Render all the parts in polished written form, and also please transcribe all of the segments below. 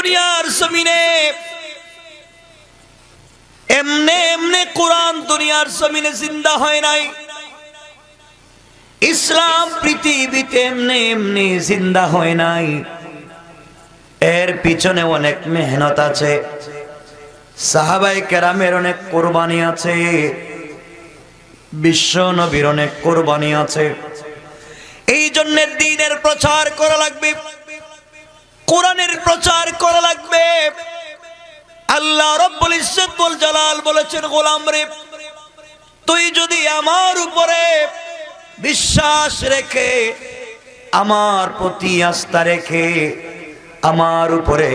দুনিয়ার জমিনে এমনে এমনে কোরআন দুনিয়ার জমিনে জিন্দা হয় নাই। ইসলাম পৃথিবীতে এমনে এমনে জিন্দা হয় নাই। এর পিছনে অনেক মেহনত আছে, সাহাবায়ে কেরামের অনেক কুরবানি আছে, বিশ্ব নবীর অনেক কুরবানি আছে। এই জন্য দ্বীনের প্রচার করা লাগবে, কোরআনের প্রচার করা লাগবে। আল্লাহ রাব্বুল ইজ্জত ওয়াল জালাল বলেছেন, গোলাম রে, তুই যদি আমার উপরে বিশ্বাস রেখে, আমার প্রতি আস্থা রেখে, আমার উপরে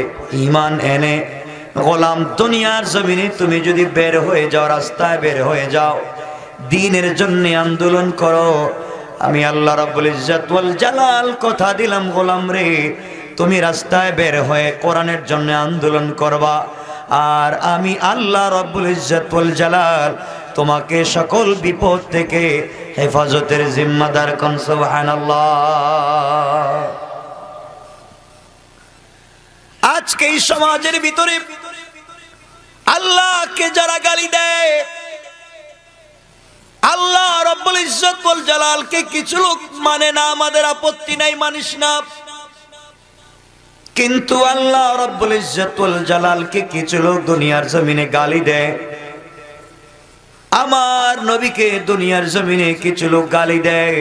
ঈমান এনে গোলাম দুনিয়ার জমিনে তুমি যদি বের হয়ে যাও, রাস্তায় বের হয়ে যাও, দ্বীনের জন্য আন্দোলন করো, আমি আল্লাহ রাব্বুল ইজ্জত ওয়াল জালাল কথা দিলাম, গোলাম রে, তুমি রাস্তায় বের হয়ে কোরআনের জন্য আন্দোলন করবা, আর আমি আল্লাহ রাব্বুল ইজ্জত ওয়াল জালাল তোমাকে সকল বিপদ থেকে হেফাজতের জিম্মাদার কোন। সুবহানাল্লাহ। আজকে এই সমাজের ভিতরে আল্লাহকে যারা গালি দেয়, আল্লাহ রাব্বুল ইজ্জত ওয়াল জালালকে কিছু লোক মানে না, আমাদের আপত্তি নাই, মানিস না, কিন্তু আল্লাহ রাব্বুল ইজ্জত ওয়াল জালালকে কিছু লোক দুনিয়ার জমিনে গালি দেয়, আমার নবীকে দুনিয়ার জমিনে কিছু লোক গালি দেয়।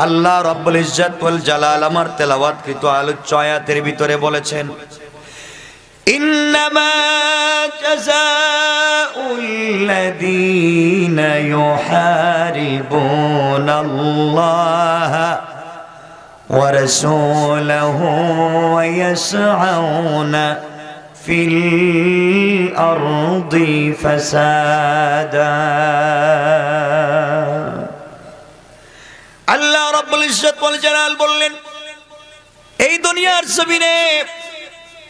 আল্লাহ রাব্বুল ইজ্জত ওয়াল জালাল আমার তেলাওয়াতকৃত আলোচ্য আয়াতের ভিতরে বলেছেন, ইন্নামা জাযাউল লাযীনা ইউহারিবুনাল্লাহ ওয়া রাসূলাহু ওয়া ইয়াসআউনা ফিল আরদি ফাসাদা। আল্লাহ রাব্বুল ইজ্জত ওয়াল জালাল বললেন, এই দুনিয়ার জমিনে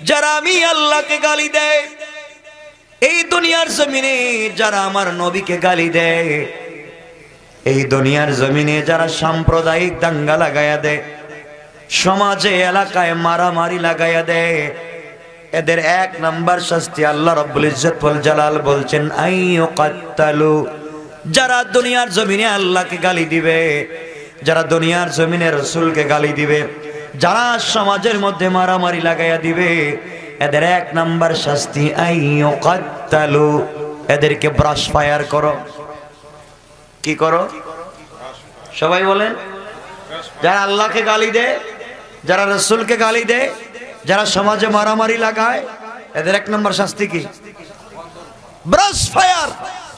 যারা আমি আল্লাহকে গালি দেয়, এই দুনিয়ার জমিনে যারা আমার নবীকে গালি দেয়, এই দুনিয়ার জমিনে যারা সাম্প্রদায়িক দাঙ্গা লাগায়া দেয়, সমাজে এলাকায় মারামারি লাগায়া দেয়, এদের এক নাম্বার শাস্তি আল্লাহ রাব্বুল ইজ্জত ওয়াল জালাল বলছেন, আইয়ুকাত্তালু। যারা দুনিয়ার জমিনে আল্লাহকে গালি দিবে, যারা দুনিয়ার জমিনে রাসূলকে গালি দিবে, যারা সমাজের মধ্যে মারামারি লাগাইয়া দিবে, এদের এক নাম্বার শাস্তি আইয়ুকাত্তালু, এদেরকে ব্রাশ ফায়ার করো। কি করো? সবাই বলেন। যারা আল্লাহকে গালি দেয়, যারা রাসূলকে গালি দেয়, যারা সমাজে মারামারি লাগায়, এদের এক নম্বর শাস্তি কি? Brush fire.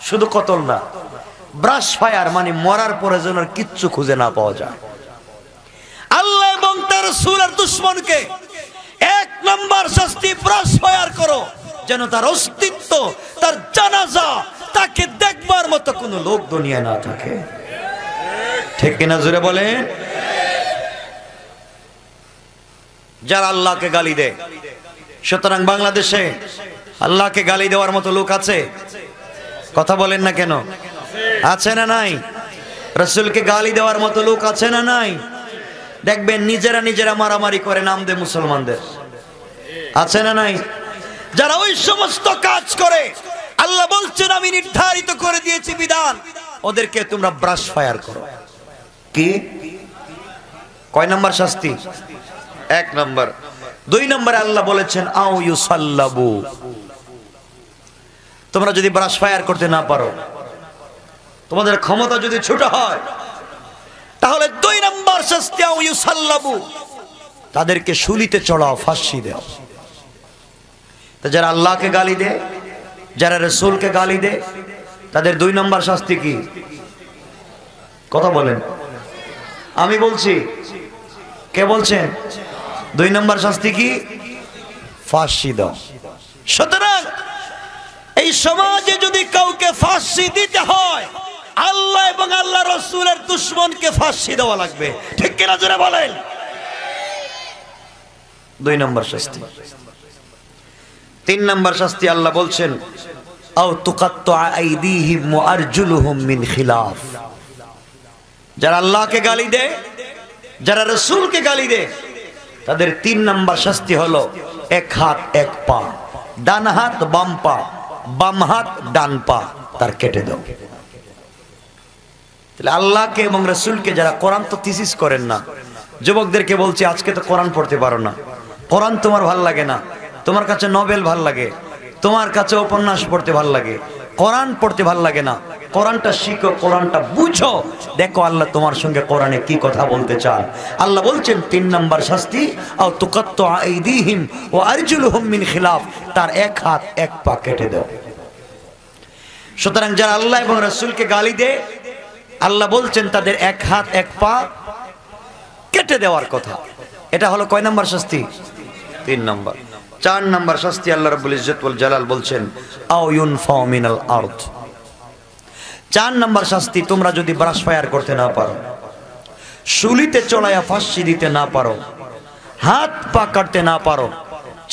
শুধু কতল না, ব্রাশ ফায়ার মানে মরার পরে যেন কিচ্ছু খুঁজে না পাওয়া যায়। আল্লাহ এবং তার রাসূলের দুশমনকে এক নম্বর শাস্তি ব্রাশ ফায়ার করো, যেন তার অস্তিত্ব, তার জানাজা, তাকে দেখবার মতো কোনো লোক দুনিয়ায় না থাকে। ঠিক কিনা জোরে বলেন? যারা আল্লাহকে গালি দেয়, সুতরাং বাংলাদেশে আল্লাহকে গালি দেওয়ার মতো লোক আছে? কথা বলেন না কেন? আছে না নাই? রাসূলকে গালি দেওয়ার মতো লোক আছে না নাই? দেখবেন নিজেরা নিজেরা মারামারি করে নাম দেয় মুসলমানদের। আছে না নাই? যারা ওই সমস্ত কাজ করে, আল্লাহ বলছেন আমি নির্ধারিত করে দিয়েছি বিধান, ওদেরকে তোমরা ব্রাশ ফায়ার করো। কি? কয় নাম্বার শাস্তি? এক নম্বর। দুই নম্বরে আল্লাহ বলেছেন আও ইউসাল্লাবু। তোমরা যদি ব্রাশ ফায়ার করতে না পারো, তোমাদের ক্ষমতা যদি ছোট হয়, তাহলে দুই নম্বর শাস্তি আও ইউসাল্লাবু, তাদেরকে শুলিতে চড়াও, ফাঁসি দাও। তো যারা আল্লাহকে গালি দেয়, যারা রাসূলকে গালি দেয়, তাদের দুই নম্বর শাস্তি কি? কথা বলেন। আমি বলছি, কে বলছেন? দুই নম্বর শাস্তি কি? ফাঁসি দাও। সুতরাং এই সমাজে যদি কাউকে ফাঁসি দিতে হয়, আল্লাহ এবং আল্লাহ রাসূলের দুশমনকে ফাঁসি দেওয়া লাগবে। ঠিক কিনা জোরে বলেন? দুই নম্বর শাস্তি। তিন নম্বর শাস্তি আল্লাহ বলছেন আও তুকাত্তু আইদিহিম ওয়া আরজুলুহুম মিন খিলাফ। যারা আল্লাহকে গালি দেয়, যারা রাসূলকে গালি দেয়, তাদের তিন নম্বর শাস্তি হলো এক হাত এক পা, ডান হাত বাম পা, বাম হাত ডান পা, তার কেটে দাও। তাহলে আল্লাহকে এবং রাসূলকে যারা কোরআন তো থিসিস করেন না, যুবকদেরকে বলছি আজকে তো কোরআন পড়তে পারো না, কোরআন তোমার ভাল লাগে না, তোমার কাছে নোবেল ভাল লাগে, তোমার কাছে উপন্যাস পড়তে ভাল লাগে, কোরআন পড়তে ভাল লাগে না, কোরআনটা শিখো, কোরআনটা বুঝো, দেখো আল্লাহ তোমার সঙ্গে কোরআনে কি কথা বলতে চান। আল্লাহ বলছেন 3 নম্বর শাস্তি, আও তুকাত্তু আইদিহিম ওয়া আরজুলুহুম মিন খিলাফ, তার এক হাত এক পা কেটে দাও। সুতরাং যারা আল্লাহ এবং রাসূলকে গালি দেয়, আল্লাহ বলছেন তাদের এক হাত এক পা কেটে দেওয়ার কথা। এটা হলো কয় নম্বর শাস্তি? 3 নম্বর। 4 নম্বর শাস্তি আল্লাহ রাব্বুল ইজ্জত ওয়াল জালাল বলছেন আও ইউনফাউ মিনাল আরদ। 4 নম্বর শাস্তি, তোমরা যদি ব্রাশ ফায়ার করতে না পারো, শুলিতে চড়াইয়া ফাঁসি দিতে না পারো, হাত পা কাটতে না পারো,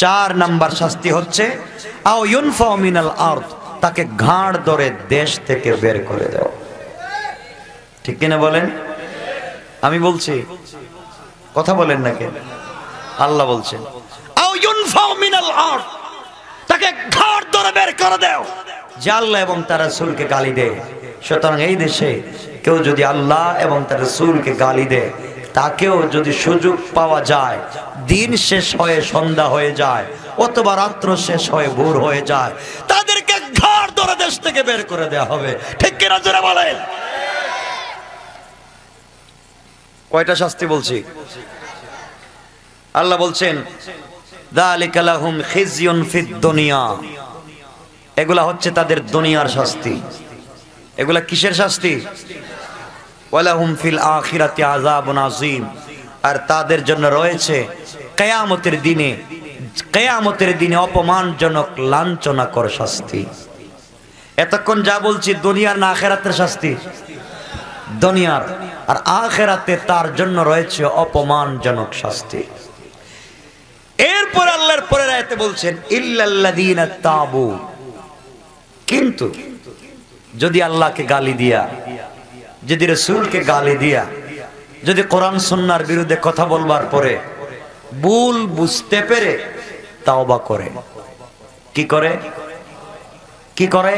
4 নম্বর শাস্তি হচ্ছে আও ইউনফাউ মিনাল আরদ, তাকে ঘাড় ধরে দেশ থেকে বের করে দাও। ঠিক কিনা বলেন? আমি বলছি, কথা বলেন না কেন? আল্লাহ বলছেন আও ইউনফাউ মিনাল আরদ, তাকে ঘাড় ধরে বের করে দাও। যে আল্লাহ এবং তার রাসূলকে গালি দেয়, সুতরাং এই দেশে কেউ যদি আল্লাহ এবং তার রাসূলকে গালি দেয়, তাকেও যদি সুযোগ পাওয়া যায়, দিন শেষ হয়ে সন্ধ্যা হয়ে যায় অথবা রাত্র শেষ হয়ে ভোর হয়ে যায়, তাদেরকে ঘাড় ধরে দেশ থেকে বের করে দেওয়া হবে। ঠিক কিনা জোরে বলেন? কয়টা শাস্তি বলছি? আল্লাহ বলছেন যালিকা লাহুম খিজিয়ুন ফিদ দুনিয়া, এগুলা হচ্ছে তাদের দুনিয়ার শাস্তি। এগুলা কিসের শাস্তি? ওয়ালাহুম ফিল আখিরাতি আযাবুন আযীম, আর তাদের জন্য রয়েছে কিয়ামতের দিনে অপমানজনক লাঞ্ছনাকর শাস্তি। এতক্ষণ যা বলছি দুনিয়ার না আখিরাতের শাস্তি? দুনিয়ার। আর আখিরাতে তার জন্য রয়েছে অপমানজনক শাস্তি। এরপর আল্লাহর পরের আয়াতে বলছেন ইল্লাল্লাযীনা তাবু, কিন্তু যদি আল্লাহকে গালি দিয়া, যদি রাসূলকে গালি দিয়া, যদি কোরআন সুন্নাহর বিরুদ্ধে কথা বলবার পরে ভুল বুঝতে পেরে তাওবা করে, কি করে? কি করে?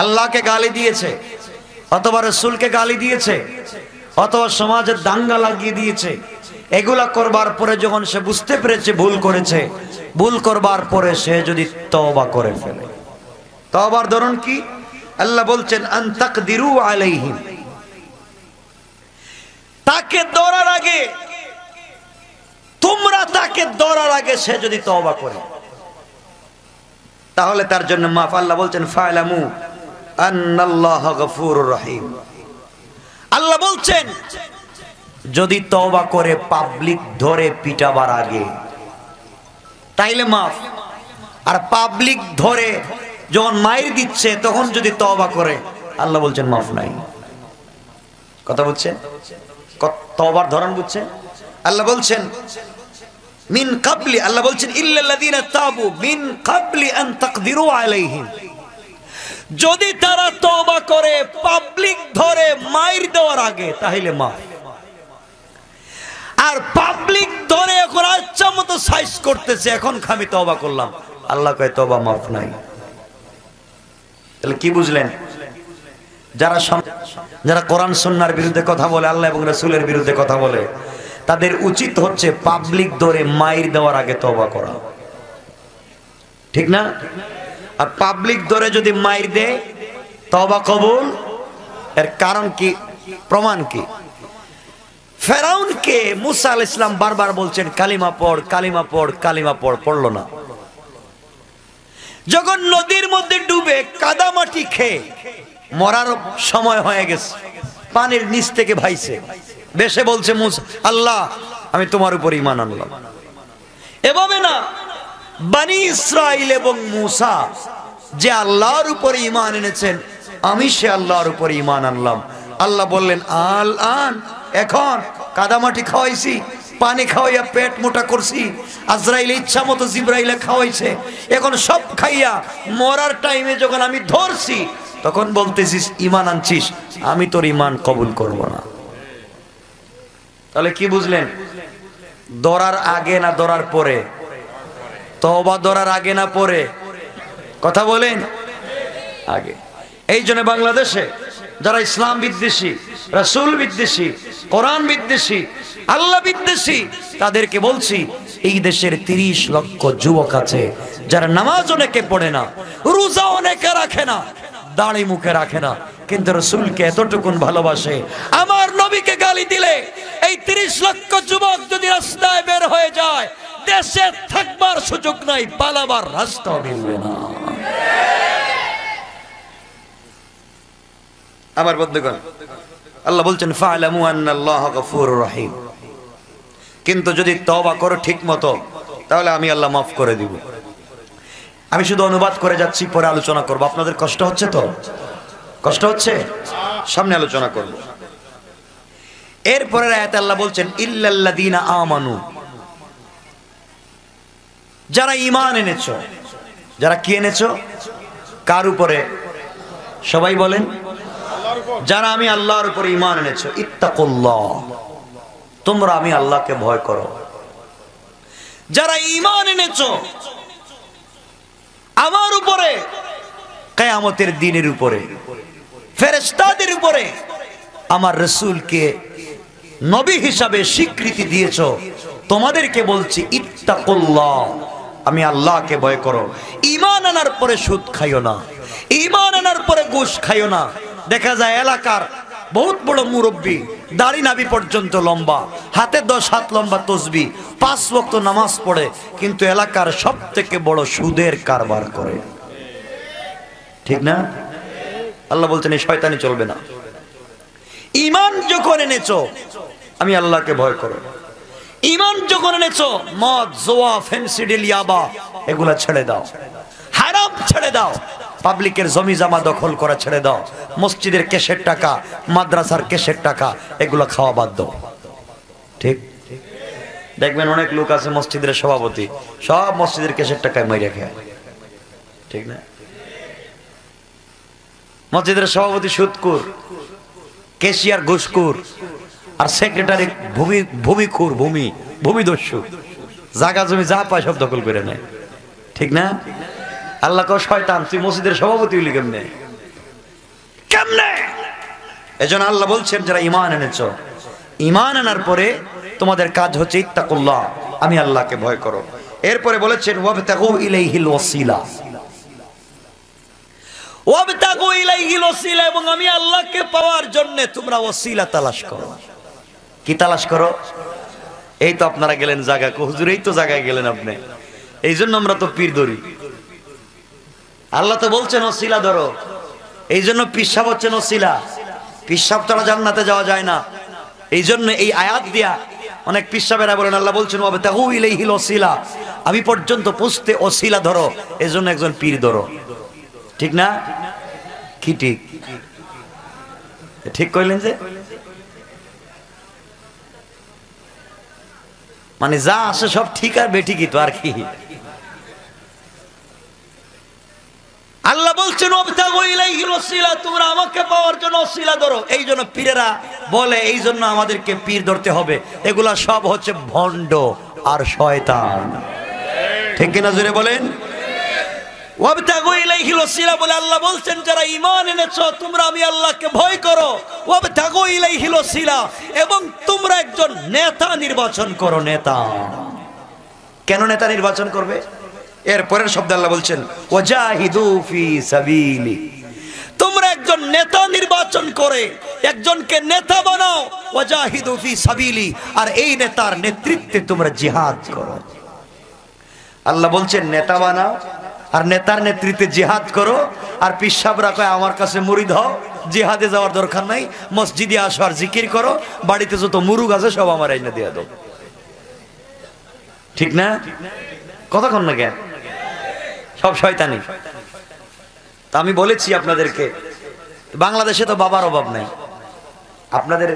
আল্লাহকে গালি দিয়েছে অথবা রাসূলকে গালি দিয়েছে অথবা সমাজের দাঙ্গা লাগিয়ে দিয়েছে, এগুলা করবার পরে যখন সে বুঝতে পেরেছে ভুল করেছে, ভুল করবার পরে সে যদি তওবা করে ফেলে, তওবার ধরন কি? আল্লাহ বলছেন আন তাকদিরু আলাইহিম, তাকে ধরার আগে, তোমরা তাকে ধরার আগে সে যদি তওবা করে, তাহলে তার জন্য মাফ। আল্লাহ বলছেন ফা'লামু আন্নাল্লাহা গফুরুর রহিম। আল্লাহ বলছেন যদি তওবা করে পাবলিক ধরে পিটাবার আগে, তাইলে মাফ। আর পাবলিক ধরে যখন মাইর দিচ্ছে তখন যদি তওবা করে, আল্লাহ বলছেন মাফ নাই। কথা বুঝছেন? তওবার ধরন বুঝছেন? আল্লাহ বলছেন মিন ক্বাবলি, আল্লাহ বলছেন ইল্লাল্লাযীনা তাবু মিন ক্বাবলি আন তাকদিরু আলাইহিম, যদি তারা তওবা করে পাবলিক ধরে মাইর দেওয়ার আগে, তাহলে মাফ। আর পাবলিক ধরে এখন ইচ্ছা মতো সাইজ করতেছে, এখন আমি তওবা করলাম, আল্লাহ কয় তওবা মাফ নাই। তাহলে কি বুঝলেন? যারা কোরআন সুন্নাহর বিরুদ্ধে কথা বলে, আল্লাহ এবং রাসূলের বিরুদ্ধে কথা বলে, তাদের উচিত হচ্ছে পাবলিক ধরে মাইর দেওয়ার আগে তওবা করা, ঠিক না? আর পাবলিক ধরে যদি মাইর দেয় তওবা কবুল। এর কারণ কি? প্রমাণ কি? ফেরাউনকে মুসা আলাইহিস সালাম বারবার বলছেন কালিমা পড়, কালিমা পড়, কালিমা পড়, পড়লো না। যখন নদীর মধ্যে ডুবে কাদামাটি খেয়ে মরার সময় হয়ে গেছে, পানির নিচ থেকে ভাইছে, বেশে বলছে মুসা, আল্লাহ আমি তোমার উপর ঈমান আনলাম। এভাবে না, বনি ইসরাইল এবং মুসা যে আল্লাহর উপর ঈমান এনেছেন, আমি সে আল্লাহর উপর ঈমান আনলাম। আল্লাহ বললেন আল আন, এখন কাদামাটি খাওয়াইছি, পানি খাওয়াইয়া পেট মোটা করছি, আজরাইল ইচ্ছা মতো জিবরাইলে খাওয়াইছে, এখন সব খাইয়া মরার টাইমে যখন আমি ধরছি তখন বলতেছিস ঈমান আনছিস, আমি তোর ঈমান কবুল করব না। তাহলে কি বুঝলেন? ধরার আগে না ধরার পরে? তওবা ধরার আগে না পরে? কথা বলেন আগে। এই জন্য বাংলাদেশে যারা ইসলাম বিদ্বেষী, রাসূল বিদ্বেষী, কোরআন বিদ্বেষী, আল্লাহ বিদ্বেষী, তাদেরকে বলছি এই দেশের 30 লক্ষ যুবক আছে যারা নামাজ অনেকে পড়ে না, রোজা অনেকে রাখে না, দাড়ি মুখে রাখে না, কিন্তু রাসূলকে এতটুকুন ভালোবাসে। আমার নবীকে গালি দিলে এই 30 লক্ষ যুবক যদি রাস্তায় বের হয়ে যায়, দেশে থাকবার সুযোগ নাই, পালাবার রাস্তা মিলবে না। আমার বন্ধুগণ, আল্লাহ বলছেন ফা'লামু আন্নাল্লাহা গফুরুর রহিম, কিন্তু যদি তওবা করো ঠিক মতো তাহলে আমি আল্লাহ মাফ করে দিব। আমি শুধু অনুবাদ করে যাচ্ছি, পরে আলোচনা করব। আপনাদের কষ্ট হচ্ছে তো? কষ্ট হচ্ছে? সামনে আলোচনা করব। এরপরের আয়াতে আল্লাহ বলছেন ইল্লাল্লাযীনা আমানু, যারা ঈমান এনেছো। যারা কি এনেছো? কার উপরে? সবাই বলেন। যারা আমি আল্লাহর উপরে ঈমান এনেছো। ইত্তাকুল্লাহ, তোমরা আমি আল্লাহকে ভয় করো। যারা ঈমান এনেছো আমার উপরে, কিয়ামতের দিনের উপরে, ফেরেশতাদের উপরে, আমার রাসূলকে নবী হিসাবে স্বীকৃতি দিয়েছো, তোমাদেরকে বলছি ইত্তাকুল্লাহ, আমি আল্লাহকে ভয় করো। ঈমান আনার পরে সুদ খাইও না, ঈমান আনার পরে ঘুষ খাইও না। দেখা যায় এলাকার বহুত বড় মুরব্বী, দাড়ি নাভি পর্যন্ত লম্বা, হাতে 10 হাত লম্বা তসবিহ, 5 ওয়াক্ত নামাজ পড়ে, কিন্তু এলাকার সবথেকে বড় সুদের কারবার করে। ঠিক না? আল্লাহ বলছেন এই শয়তানি চলবে না। ঈমান যখন এনেছো আমি আল্লাহকে ভয় করো। ঈমান যখন এনেছো মদ, জোয়া, ফেন্সিডিল, ইয়াবা এগুলা ছেড়ে দাও, হারাম ছেড়ে দাও, পাবলিকের জমি জমা দখল করা ছেড়ে দাও, মসজিদের কেশের টাকা, মাদ্রাসার কেশের টাকা এগুলো খাওয়া বাদ দাও। ঠিক? দেখবেন অনেক লোক আছে মসজিদের সভাপতি, সব মসজিদের কেশের টাকায় মাইরা খায়। ঠিক না? মসজিদের সভাপতি সুদকুর, কেশিয়ার ঘুষকুর, আর সেক্রেটারি ভূমিখুর, ভূমিদস্যু, জায়গা জমি যা পায় সব দখল করে নেয়। ঠিক না? আল্লাহ কও শয়তান, তুই মসজিদের সভাপতি হইলি কেমনে? কেমনে? এজন্য আল্লাহ বলছেন যারা ঈমান এনেছো, ঈমান আনার পরে তোমাদের কাজ হচ্ছে ইত্তাকুল্লাহ, আমি আল্লাহকে ভয় করো। এরপরে বলেছেন ওয়াবতাগু ইলাইহিল ওয়াসিলা, ওয়াবতাগু ইলাইহিল ওয়াসিলা, এবং আমি আল্লাহকে পাওয়ার জন্য তোমরা ওয়াসিলা তালাশ করো। কি তালাশ করো? এই তো আপনারা গেলেন জায়গা, হুজুর এই তো জায়গায় গেলেন আপনি, এই জন্য আমরা তো পীর ধরি। আল্লাহ তো বলছেন ওসিলা ধরো, এই জন্য পিসাব হচ্ছেন ওসিলা। পিসাব ছাড়া জান্নাতে যাওয়া যায় না। এই জন্য এই আয়াত দিয়া অনেক পিসাবেরা বলেন আল্লাহ বলছেন ওয়াবতাগু ইলাইহিল ওসিলা, আমি পর্যন্ত পৌঁছতে ওসিলা ধরো, এই জন্য একজন পীর ধরো। ঠিক না? কি ঠিক? ঠিক কইলেন যে? মানে যা আসে সব ঠিক আর বেঠিকই তো, আর কি? আল্লাহ বলছেন ওয়াবতাগু ইলাইহিল ওসিলা, তোমরা আমাকে পাওয়ার জন্য ওসিলা ধরো। এই জন্য পীরেরা বলে এই জন্য আমাদেরকে পীর ধরতে হবে, এগুলা সব হচ্ছে ভণ্ড আর শয়তান। ঠিক কিনা জোরে বলেন? ওয়াবতাগু ইলাইহিল ওসিলা বলে আল্লাহ বলছেন যারা ঈমান এনেছো তোমরা আমি আল্লাহকে ভয় করো। ওয়াবতাগু ইলাইহিল ওসিলা, এবং তোমরা একজন নেতা নির্বাচন করো। নেতা কেন নেতা নির্বাচন করবে? এর পরের শব্দ আল্লাহ বলছেন ওয়াজাহিদু ফি সাবিলি, তোমরা একজন নেতা নির্বাচন করে একজনকে নেতা বানাও। ওয়াজাহিদু ফি সাবিলি, আর এই নেতার নেতৃত্বে তোমরা জিহাদ করো। আল্লাহ বলছেন নেতা বানাও আর নেতার নেতৃত্বে জিহাদ করো। আর পিসাবরা কয় আমার কাছে মুরিদ হও, জিহাদে যাওয়ার দরকার নাই, মসজিদে আসো আর জিকির করো, বাড়িতে যত মুরুগ আছে সব আমার আইনা দিয়ে দাও। ঠিক না? কথা কন না কেন? সব শয়তানি। তা আমি বলেছি আপনাদেরকে বাংলাদেশে তো বাবার অভাব নাই। আপনাদের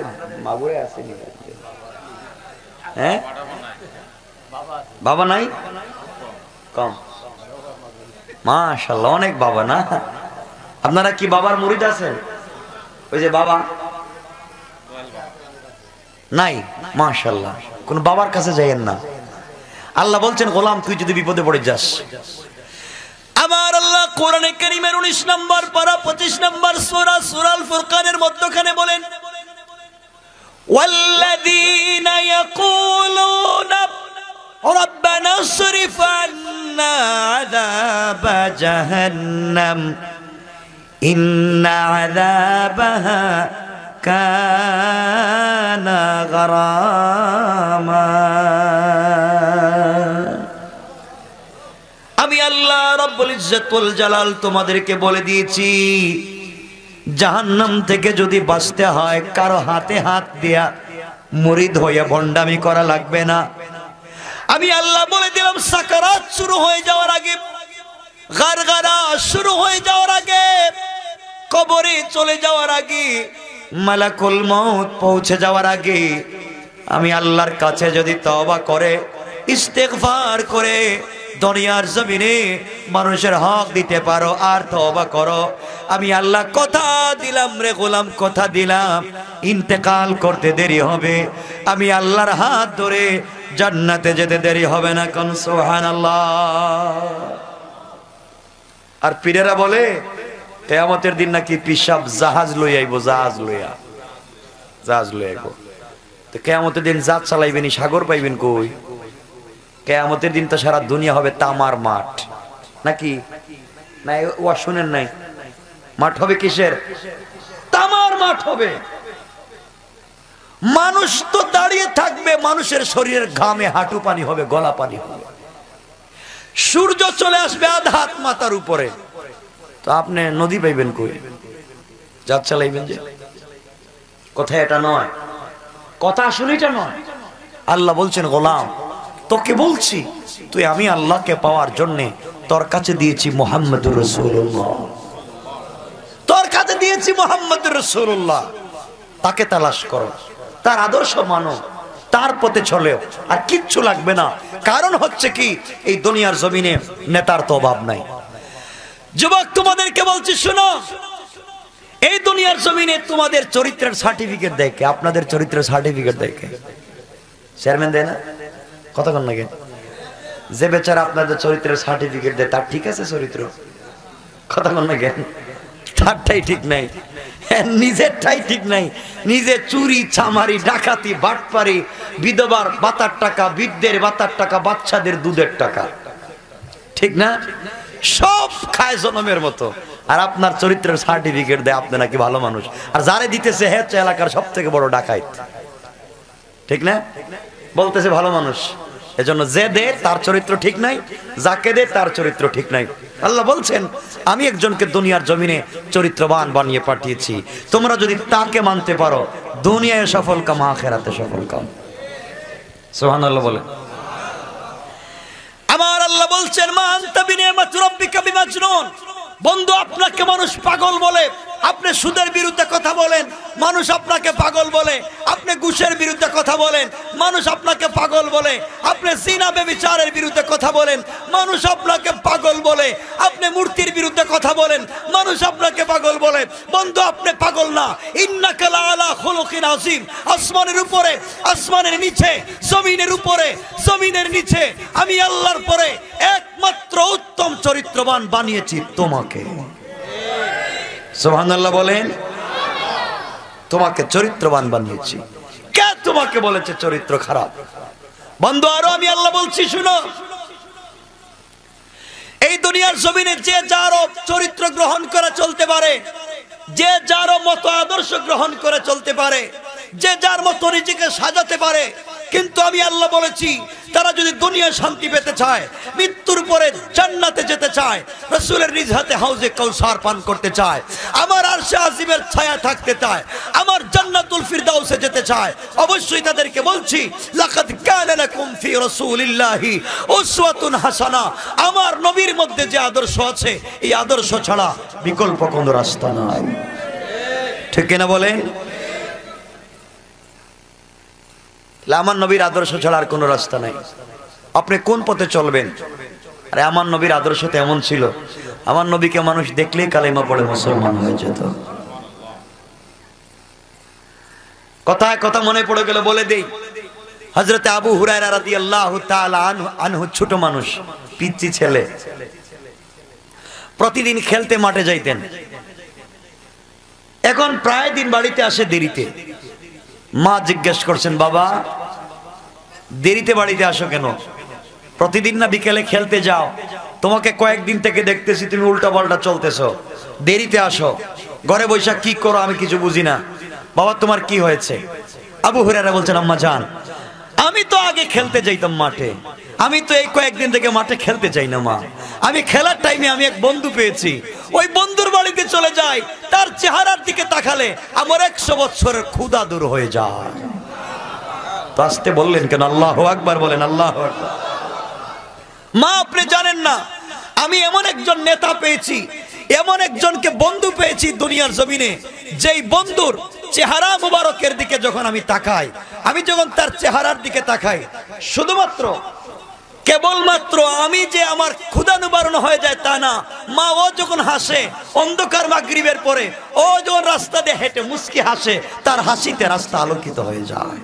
মাগুরে আছে? হ্যাঁ, বাবা নাই? কম? মাশাআল্লাহ, অনেক বাবা না? আপনারা কি বাবার মুরিদ আছেন? ওই যে বাবা নাই? মাশাআল্লাহ, কোন বাবার কাছে যাইয়েন না। আল্লাহ বলছেন গোলাম তুই যদি বিপদে পড়ে যাস, আমার আল্লাহ কোরআনে কারীমের 19 নম্বর পারা 25 নম্বর সূরা সূরাল ফুরকানের মধ্যখানে বলেন ওয়াল্লাযীনা ইয়াকুলুনা রাব্বানা ইসরিফ আন্না আযাবা জাহান্নাম ইন্না আযাবাহা কানা গারামা। আমি আল্লাহ রব্বুল ইজ্জত ওয়াল জালাল তোমাদেরকে বলে দিয়েছি জাহান্নাম থেকে যদি বাঁচতে হয় কারো হাতে হাত দিয়া মুরিদ হয়ে ভণ্ডামি করা লাগবে না। আমি আল্লাহ বলে দিলাম সাকারাত শুরু হয়ে যাওয়ার আগে, গারগারা শুরু হয়ে যাওয়ার আগে, কবরে চলে যাওয়ার আগে, মালাকুল মউত পৌঁছে যাওয়ার আগে আমি আল্লাহর কাছে যদি তওবা করে ইস্তেগফার করে দুনিয়ার জমিনে মানুষের হক দিতে পারো আর তওবা করো, আমি আল্লাহ কথা দিলাম রে গোলাম, কথা দিলাম ইন্তেকাল করতে দেরি হবে, আমি আল্লাহর হাত ধরে জান্নাতে যেতে দেরি হবে না। কোন সুবহানাল্লাহ। আর পীরেরা বলে কিয়ামতের দিন নাকি পিশাব জাহাজ লই আইব, জাহাজ লইয়া আইব। তো কিয়ামতের দিন জাহাজ চালাইবেন, সাগর পাইবেন কই? কিয়ামতের দিন তো সারা দুনিয়া হবে তামার মাঠ, নাকি না? ওয়া শুনেন নাই? মাঠ হবে কিসের? তামার মাঠ হবে। মানুষ তো দাঁড়িয়ে থাকবে, মানুষের শরীরের ঘামে হাঁটু পানি হবে, গলা পানি হবে। সূর্য চলে আসবে আধা হাত মাথার উপরে, তো আপনি নদী পাইবেন কই? জাহাজ চালাইবেন যে? কথা এটা নয়, কথা আসলে এটা নয়। আল্লাহ বলছেন গোলাম তোকে বলছি তুই আমি আল্লাহকে পাওয়ার জন্য তোর কাছে দিয়েছি মুহাম্মদুর রাসূলুল্লাহ, তোর কাছে দিয়েছি মুহাম্মদুর রাসূলুল্লাহ। তাকে তালাশ করো, তার আদর্শ মানো, তার পথে চলে, আর কিচ্ছু লাগবে না। কারণ হচ্ছে কি এই দুনিয়ার জমিনে নেতার তো অভাব নাই। যুবক তোমাদেরকে বলছি শোনো, এই দুনিয়ার জমিনে তোমাদের চরিত্রের সার্টিফিকেট দেয় কে? আপনাদের চরিত্রের সার্টিফিকেট দেয় কে? চেয়ারম্যান দেয় না? কতক্ষণ লাগে? যে বেচারা আপনাদের চরিত্রের সার্টিফিকেট দেয় তার ঠিক আছে চরিত্র? কতক্ষণ লাগে? তারটাই ঠিক নাই, নিজেরটাই ঠিক নাই। নিজে চুরি চামারি ডাকাতি বাটপারি, বিধবার বাতার টাকা, বৃদ্ধের বাতার টাকা, বাচ্চাদের দুধের টাকা, ঠিক না? সব খায় জনমের মতো। আর আপনার চরিত্রের সার্টিফিকেট দেয় আপনি নাকি ভালো মানুষ, আর যারে দিতেছে হ্যাঁ এলাকার সব থেকে বড় ডাকাইত, ঠিক না? বলতেছে ভালো মানুষ। এজন্য যে দে তার চরিত্র ঠিক নাই, যাকে দে তার চরিত্র ঠিক নাই। আল্লাহ বলছেন আমি একজনকে দুনিয়ার জমিনে চরিত্রবান বানিয়ে পাঠিয়েছি, তোমরা যদি তাকে মানতে পারো দুনিয়ায় সফল কাম আখিরাতে সফল কাম। সুবহানাল্লাহ বলে। আমার আল্লাহ বলছেন মা আনতা বিনিয়ামাতি রাব্বিকা বিমাজনুন। বন্ধু আপনাকে মানুষ পাগল বলে, আপনি সুদের বিরুদ্ধে কথা বলেন, মানুষ আপনাকে পাগল বলে। আপনি ঘুষের বিরুদ্ধে কথা বলেন, মানুষ আপনাকে পাগল বলে। আপনি জিনা ব্যভিচারের বিরুদ্ধে কথা বলেন, মানুষ আপনাকে পাগল বলে। আপনি মূর্তির বিরুদ্ধে কথা বলেন, মানুষ আপনাকে পাগল বলে। বন্ধু আপনি পাগল না। ইন্নাকা লাআলা খুলুকিন আযীম। আসমানের উপরে, আসমানের নিচে, জমিনের উপরে, জমিনের নিচে আমি আল্লাহর পরে একমাত্র উত্তম চরিত্রবান বানিয়েছি তোমাকে। সুবহানাল্লাহ বলেন। তোমাকে চরিত্রবান বানিয়েছি। কে তোমাকে বলেছে চরিত্র খারাপ? বন্ধু আরো আমি আল্লাহ বলছি শুনো, এই দুনিয়ার জমিনে যে যারও চরিত্র গ্রহণ করে চলতে পারে, যে যারও মতো আদর্শ গ্রহণ করে চলতে পারে, যে যার মতো নিজেকে সাজাতে পারে, কিন্তু আমি আল্লাহ বলেছি তারা যদি দুনিয়ায় শান্তি পেতে চায়, মৃত্যুর পরে জান্নাতে যেতে চায়, রাসূলের নিজ হাতে হাউজে কাউসার পান করতে চায়, আমার আরশে আজিমের ছায়া থাকতে চায়, আমার জান্নাতুল ফিরদাউসে যেতে চায়, অবশ্যই তাদেরকে বলছি লাকাদ কানা লাকুম ফি রাসূলিল্লাহি উসওয়াতুন হাসানা। আমার নবীর মধ্যে যে আদর্শ আছে এই আদর্শ ছাড়া বিকল্প কোনো রাস্তা নাই। ঠিক কিনা বলেন? আমার নবীর আদর্শ ছাড়া আর কোনো রাস্তা নাই। আপনি কোন পথে চলবেন? আরে আমার নবীর আদর্শ তো এমন ছিল, আমার নবীকে মানুষ দেখলেই কালেমা পড়ে মুসলমান হয়ে যেত। কথায় কথা মনে পড়ে গেল বলে দেই, হযরত আবু হুরায়রা রাদিয়াল্লাহু তাআলা আনহু ছোট মানুষ, পিচ্চি ছেলে, প্রতিদিন খেলতে মাঠে যাইতেন। এখন প্রায় দিন বাড়িতে আসে দেরিতে। মা জিজ্ঞেস করছেন, বাবা দেরিতে বাড়িতে আসো কেন? প্রতিদিন না বিকেলে খেলতে যাও? তোমাকে কয়েকদিন থেকে দেখতেছি তুমি উল্টা পাল্টা চলতেছো, দেরিতে আসো, ঘরে বৈশা কি করো আমি কিছু বুঝি না। বাবা তোমার কি হয়েছে? আবু হুরায়রা বলছেন, আম্মা জান, আমি তো আগে খেলতে যাইতাম মাঠে, আমি তো এই কয়েকদিন থেকে মাঠে খেলতে চাই না মা। আমি খেলার টাইমে আমি এক বন্ধু পেয়েছি, ওই বন্ধুর বাড়িতে চলে যাই, তার চেহারার দিকে তাকালে আমার 100 বছরের ক্ষুধা দূর হয়ে যায়। তো আসতে বললেন কেন? আল্লাহু আকবার বলেন, আল্লাহু আকবার। মা আপনি জানেন না, আমি এমন একজন নেতা পেয়েছি, এমন একজনকে বন্ধু পেয়েছি দুনিয়ার জমিনে, যেই বন্ধুর চেহারা মুবারকের দিকে যখন আমি তাকাই, আমি যখন তার চেহারার দিকে তাকাই, শুধুমাত্র কেবলমাত্র আমি যে আমার ক্ষুধা নিবারণ হয়ে যায় তা না, মা ও যখন হাসে অন্ধকার মাগরিবের পরে, ও যখন রাস্তা দিয়ে হেঁটে মুস্কি হাসে, তার হাসিতে রাস্তা আলোকিত হয়ে যায়।